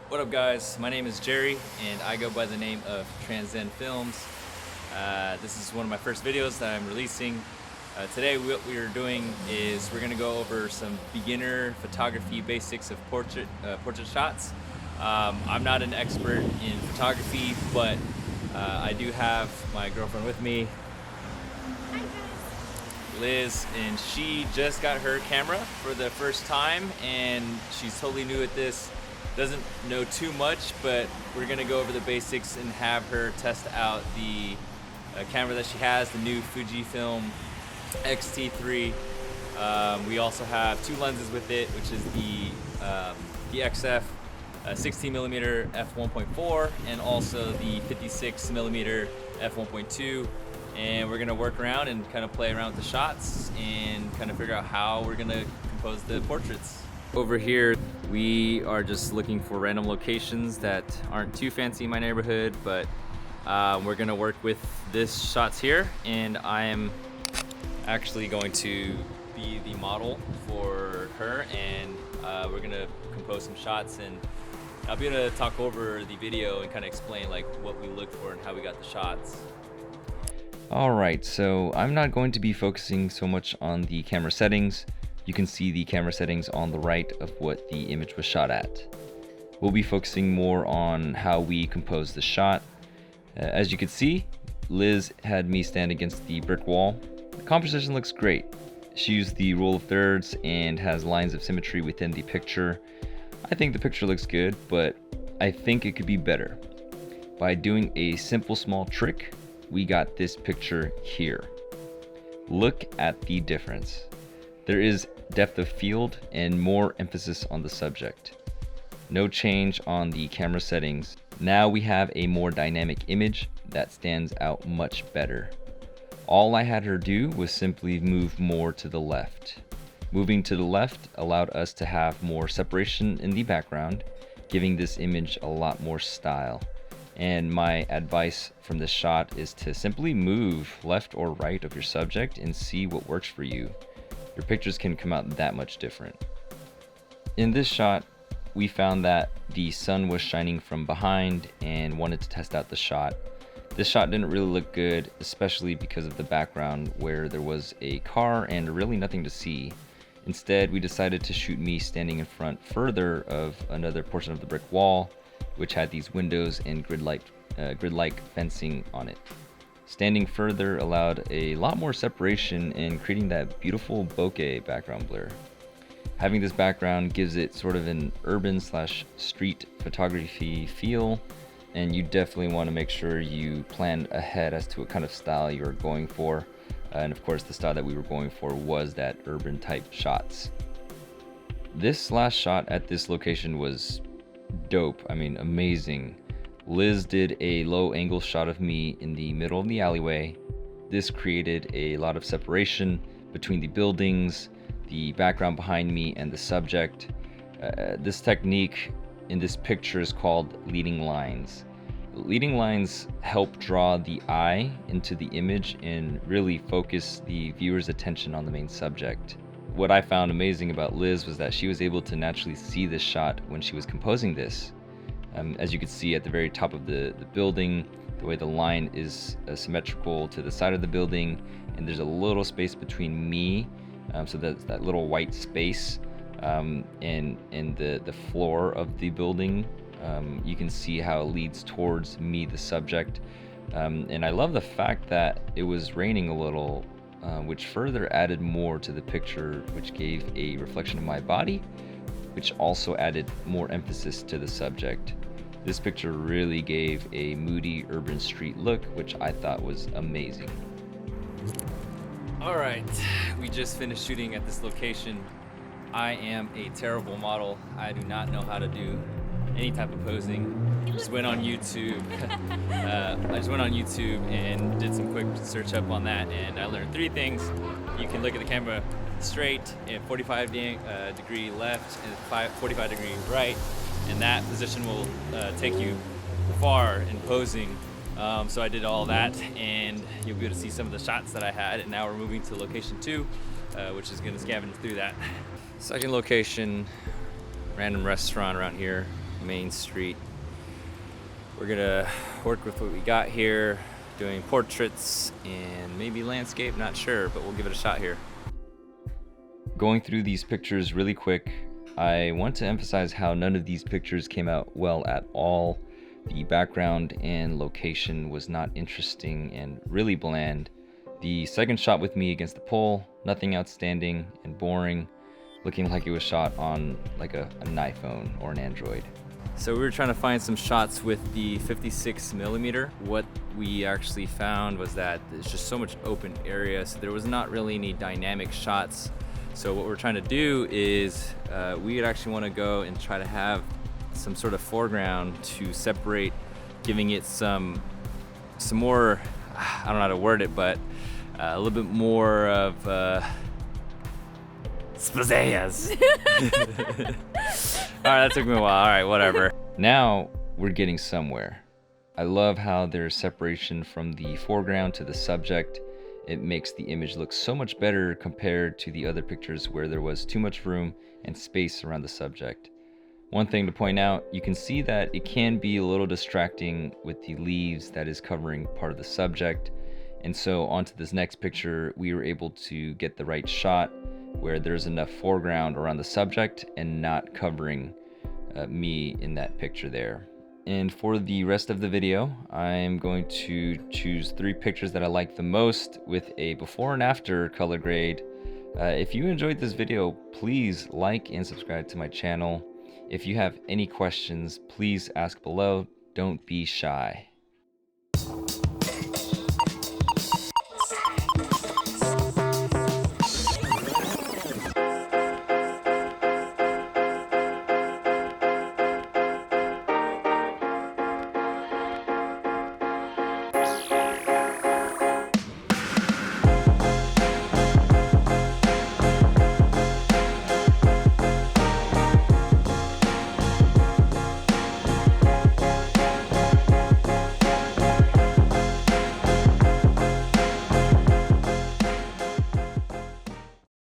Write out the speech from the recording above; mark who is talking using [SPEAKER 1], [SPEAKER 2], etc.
[SPEAKER 1] What up, guys? My name is Jerry and I go by the name of Transcend Films. This is one of my first videos that I'm releasing. Today what we are doing is we're going to go over some beginner photography basics of portrait shots. I'm not an expert in photography, but I do have my girlfriend with me, Liz, and she just got her camera for the first time and she's totally new at this. Doesn't know too much, but we're gonna go over the basics and have her test out the camera that she has, the new Fujifilm XT-3. We also have two lenses with it, which is the XF 16mm f1.4 and also the 56mm f1.2. And we're gonna work around and kind of play around with the shots and kind of figure out how we're gonna compose the portraits. Over here, we are just looking for random locations that aren't too fancy in my neighborhood, but we're gonna work with this shots here, and I am actually going to be the model for her, and we're gonna compose some shots, and I'll be able to talk over the video and kind of explain like what we looked for and how we got the shots.
[SPEAKER 2] Alright, so I'm not going to be focusing so much on the camera settings. You can see the camera settings on the right of what the image was shot at. We'll be focusing more on how we compose the shot. As you can see, Liz had me stand against the brick wall. The composition looks great. She used the rule of thirds and has lines of symmetry within the picture. I think the picture looks good, but I think it could be better. By doing a simple small trick, we got this picture here. Look at the difference. There is depth of field and more emphasis on the subject. No change on the camera settings. Now we have a more dynamic image that stands out much better. All I had her do was simply move more to the left. Moving to the left allowed us to have more separation in the background, giving this image a lot more style. And my advice from this shot is to simply move left or right of your subject and see what works for you. Your pictures can come out that much different. In this shot, we found that the sun was shining from behind and wanted to test out the shot. This shot didn't really look good, especially because of the background where there was a car and really nothing to see. Instead, we decided to shoot me standing in front further of another portion of the brick wall, which had these windows and grid-like fencing on it. Standing further allowed a lot more separation in creating that beautiful bokeh background blur. Having this background gives it sort of an urban/street photography feel, and you definitely want to make sure you plan ahead as to what kind of style you're going for. And of course, the style that we were going for was that urban type shots. This last shot at this location was dope. I mean, amazing. Liz did a low angle shot of me in the middle of the alleyway. This created a lot of separation between the buildings, the background behind me, and the subject. This technique in this picture is called leading lines. Leading lines help draw the eye into the image and really focus the viewer's attention on the main subject. What I found amazing about Liz was that she was able to naturally see this shot when she was composing this. As you can see at the very top of the building, the way the line is symmetrical to the side of the building, and there's a little space between me, so that's that little white space, and the floor of the building. You can see how it leads towards me, the subject, and I love the fact that it was raining a little, which further added more to the picture, which gave a reflection of my body, which also added more emphasis to the subject. This picture really gave a moody urban street look, which I thought was amazing.
[SPEAKER 1] All right, we just finished shooting at this location. I am a terrible model. I do not know how to do any type of posing. I just went on YouTube and did some quick search up on that, and I learned three things. You can look at the camera straight at 45 degree left and 45 degree right, and that position will take you far in posing. So I did all that, and you'll be able to see some of the shots that I had, and now we're moving to location 2, which is going to scavenge through that. Second location, random restaurant around here. main street. We're gonna work with what we got here, doing portraits and maybe landscape, not sure, but we'll give it a shot here.
[SPEAKER 2] Going through these pictures really quick, I want to emphasize how none of these pictures came out well at all. The background and location was not interesting and really bland. The second shot with me against the pole, nothing outstanding and boring, looking like it was shot on like an iPhone or an Android.
[SPEAKER 1] So we were trying to find some shots with the 56mm. What we actually found was that there's just so much open area, so there was not really any dynamic shots. So what we're trying to do is we would actually want to go and try to have some sort of foreground to separate, giving it some more, I don't know how to word it, but a little bit more of spazayas. All right, that took me a while. All right, whatever.
[SPEAKER 2] Now we're getting somewhere. I love how there's separation from the foreground to the subject. It makes the image look so much better compared to the other pictures where there was too much room and space around the subject. One thing to point out, you can see that it can be a little distracting with the leaves that is covering part of the subject. And so onto this next picture, we were able to get the right shot where there's enough foreground around the subject and not covering me in that picture there. And for the rest of the video, I'm going to choose 3 pictures that I like the most with a before and after color grade. If you enjoyed this video, please like and subscribe to my channel. If you have any questions, please ask below. Don't be shy.